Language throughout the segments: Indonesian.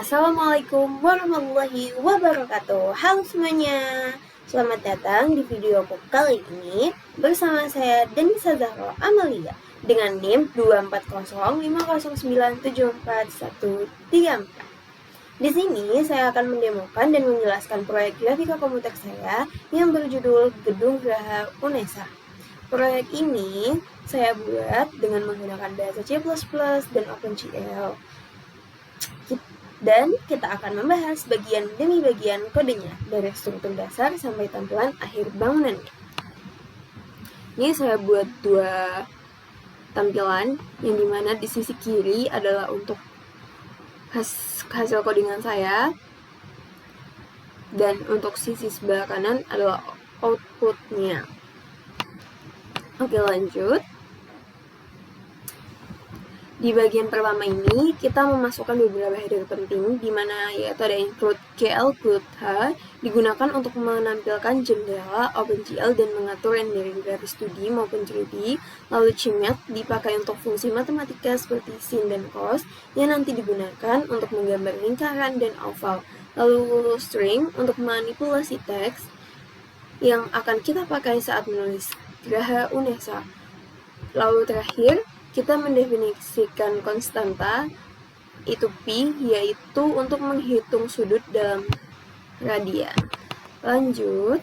Assalamualaikum warahmatullahi wabarakatuh. Halo semuanya, selamat datang di videoku kali ini bersama saya Denisa Zahro Amalia dengan NIM 24050974134. Di sini saya akan mendemokan dan menjelaskan proyek grafika komputer saya yang berjudul Gedung Geraha UNESA. Proyek ini saya buat dengan menggunakan bahasa C++ dan OpenGL. Dan kita akan membahas bagian demi bagian kodenya, dari struktur dasar sampai tampilan akhir bangunannya. Ini saya buat dua tampilan, yang dimana di sisi kiri adalah untuk hasil codingan saya, dan untuk sisi sebelah kanan adalah outputnya. Oke, lanjut. Di bagian pertama ini, kita memasukkan beberapa header penting, di mana yaitu ada include GL, h, digunakan untuk menampilkan jendela OpenGL dan mengatur rendering grafis 2D maupun 3D, lalu CMake dipakai untuk fungsi matematika seperti sin dan cos, yang nanti digunakan untuk menggambar lingkaran dan oval, lalu string untuk manipulasi teks, yang akan kita pakai saat menulis Geraha UNESA. Lalu terakhir, kita mendefinisikan konstanta, itu Pi, yaitu untuk menghitung sudut dalam radian. Lanjut,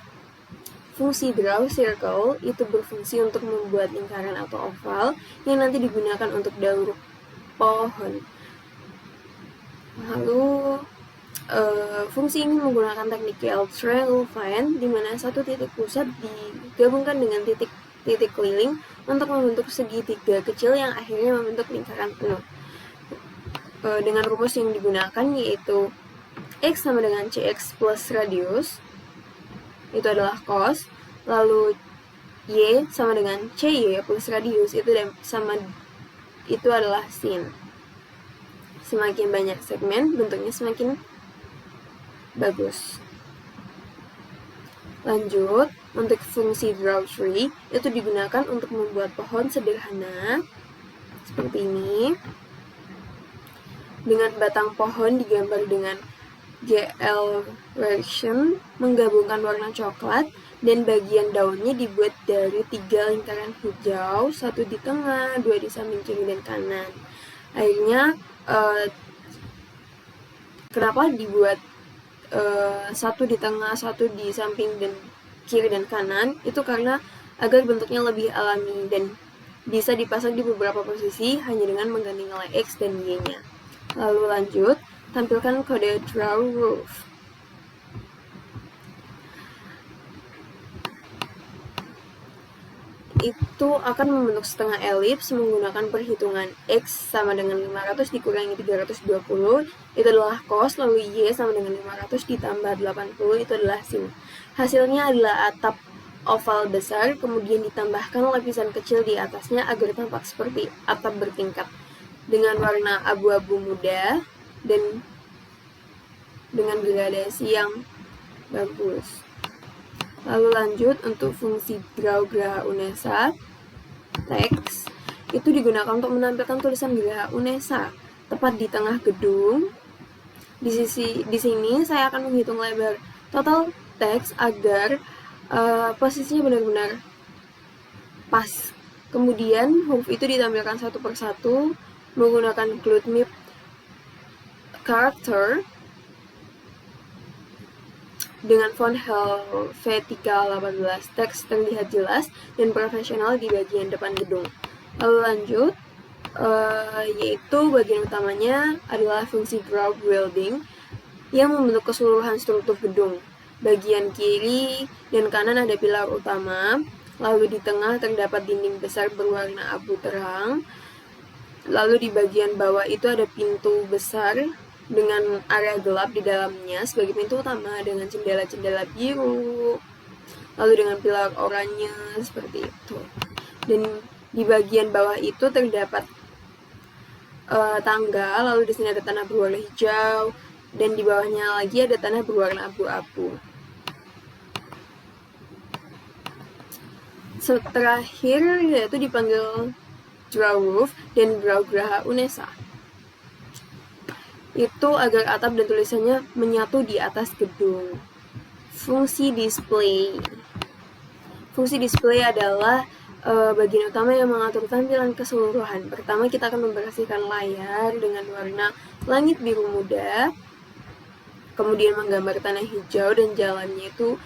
fungsi draw circle itu berfungsi untuk membuat lingkaran atau oval yang nanti digunakan untuk daur pohon. Lalu, fungsi ini menggunakan teknik GL triangle find, di mana satu titik pusat digabungkan dengan titik keliling untuk membentuk segitiga kecil yang akhirnya membentuk lingkaran penuh. Dengan rumus yang digunakan yaitu X sama dengan CX plus radius, itu adalah cos, lalu Y sama dengan CY plus radius, itu adalah sin. Semakin banyak segmen, bentuknya semakin bagus. Lanjut, untuk fungsi draw tree itu digunakan untuk membuat pohon sederhana seperti ini, dengan batang pohon digambar dengan GL version, menggabungkan warna coklat, dan bagian daunnya dibuat dari 3 lingkaran hijau, 1 di tengah, 2 di samping kiri dan kanan. Akhirnya, kenapa dibuat 1 di tengah, 1 di samping dan kiri dan kanan? Itu karena agar bentuknya lebih alami dan bisa dipasang di beberapa posisi hanya dengan mengganti nilai X dan Y-nya. Lalu lanjut, tampilkan kode draw roof. Itu akan membentuk setengah elips menggunakan perhitungan X sama dengan 500 dikurangi 320, itu adalah cos, lalu Y sama dengan 500 ditambah 80, itu adalah sin. Hasilnya adalah atap oval besar, kemudian ditambahkan lapisan kecil di atasnya agar tampak seperti atap bertingkat, dengan warna abu-abu muda dan dengan gradasi yang bagus. Lalu lanjut, untuk fungsi draw Geraha UNESA teks itu digunakan untuk menampilkan tulisan Geraha UNESA tepat di tengah gedung. Di sini saya akan menghitung lebar total teks agar posisinya benar-benar pas. Kemudian huruf itu ditampilkan satu persatu menggunakan GloodMap character dengan font Helvetica 18, teks terlihat jelas dan profesional di bagian depan gedung. Lalu lanjut, yaitu bagian utamanya adalah fungsi draw building yang membentuk keseluruhan struktur gedung. Bagian kiri dan kanan ada pilar utama, lalu di tengah terdapat dinding besar berwarna abu terang, lalu di bagian bawah itu ada pintu besar dengan area gelap di dalamnya sebagai pintu utama dengan jendela-jendela biru, lalu dengan pilar oranye seperti itu. Dan di bagian bawah itu terdapat tangga, lalu di sini ada tanah berwarna hijau, dan di bawahnya lagi ada tanah berwarna abu-abu. Terakhir yaitu dipanggil draw roof dan draw Geraha UNESA. itu agar atap dan tulisannya menyatu di atas gedung. Fungsi display. Fungsi display adalah bagian utama yang mengatur tampilan keseluruhan. Pertama, kita akan membersihkan layar dengan warna langit biru muda, kemudian menggambar tanah hijau dan jalannya itu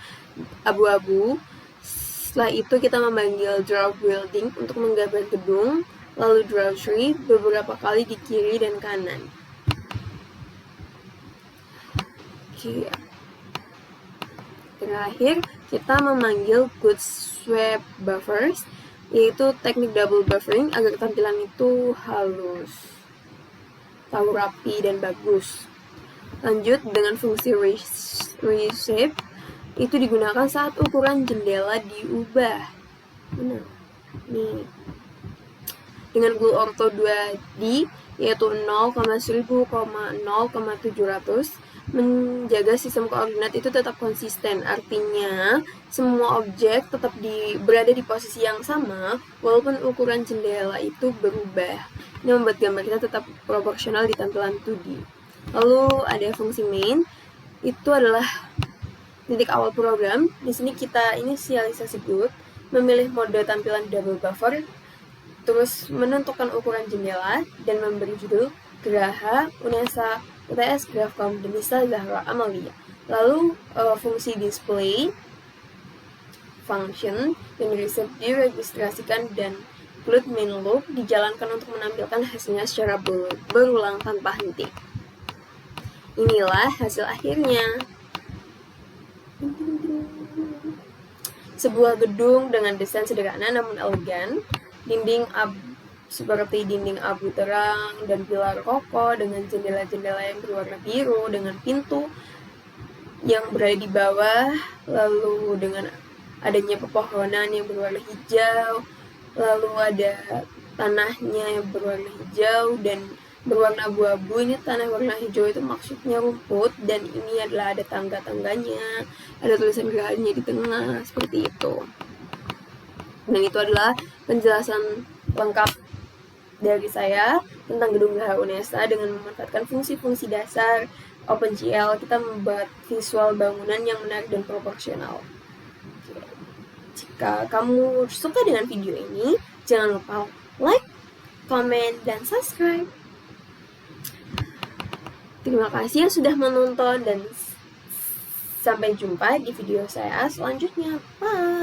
abu-abu. Setelah itu kita memanggil draw building untuk menggambar gedung, lalu draw tree beberapa kali di kiri dan kanan. Oke. Terakhir, kita memanggil good sweep buffers, yaitu teknik double buffering agar tampilan itu halus, tahu rapi dan bagus. Lanjut dengan fungsi reshape, itu digunakan saat ukuran jendela diubah. Benar. Nih. Dengan glue ortho 2D, yaitu 0,1000,700, menjaga sistem koordinat itu tetap konsisten. Artinya, semua objek tetap berada di posisi yang sama, walaupun ukuran jendela itu berubah. Ini membuat gambar kita tetap proporsional di tampilan 2D. Lalu ada fungsi main, itu adalah titik awal program. Di sini kita inisialisasi good, memilih mode tampilan double buffer, terus menentukan ukuran jendela dan memberi judul Graha, Unesa, UTS, Grafcom, Denisa, Zahra, Amalia. Lalu fungsi display, function, dan reset diregistrasikan dan include main loop dijalankan untuk menampilkan hasilnya secara berulang tanpa henti. Inilah hasil akhirnya. Sebuah gedung dengan desain sederhana namun elegan, dinding seperti dinding abu terang dan pilar kokoh dengan jendela-jendela yang berwarna biru dengan pintu yang berada di bawah, lalu dengan adanya pepohonan yang berwarna hijau, lalu ada tanahnya yang berwarna hijau dan berwarna abu-abu. Ini tanah warna hijau itu maksudnya rumput, dan ini adalah ada tangga-tangganya, ada tulisan gerahanya di tengah, seperti itu. Dan itu adalah penjelasan lengkap dari saya tentang gedung Graha Unesa. Dengan memanfaatkan fungsi-fungsi dasar OpenGL, kita membuat visual bangunan yang menarik dan proporsional. Jika kamu suka dengan video ini, jangan lupa like, comment, dan subscribe. Terima kasih yang sudah menonton dan sampai jumpa di video saya selanjutnya. Bye!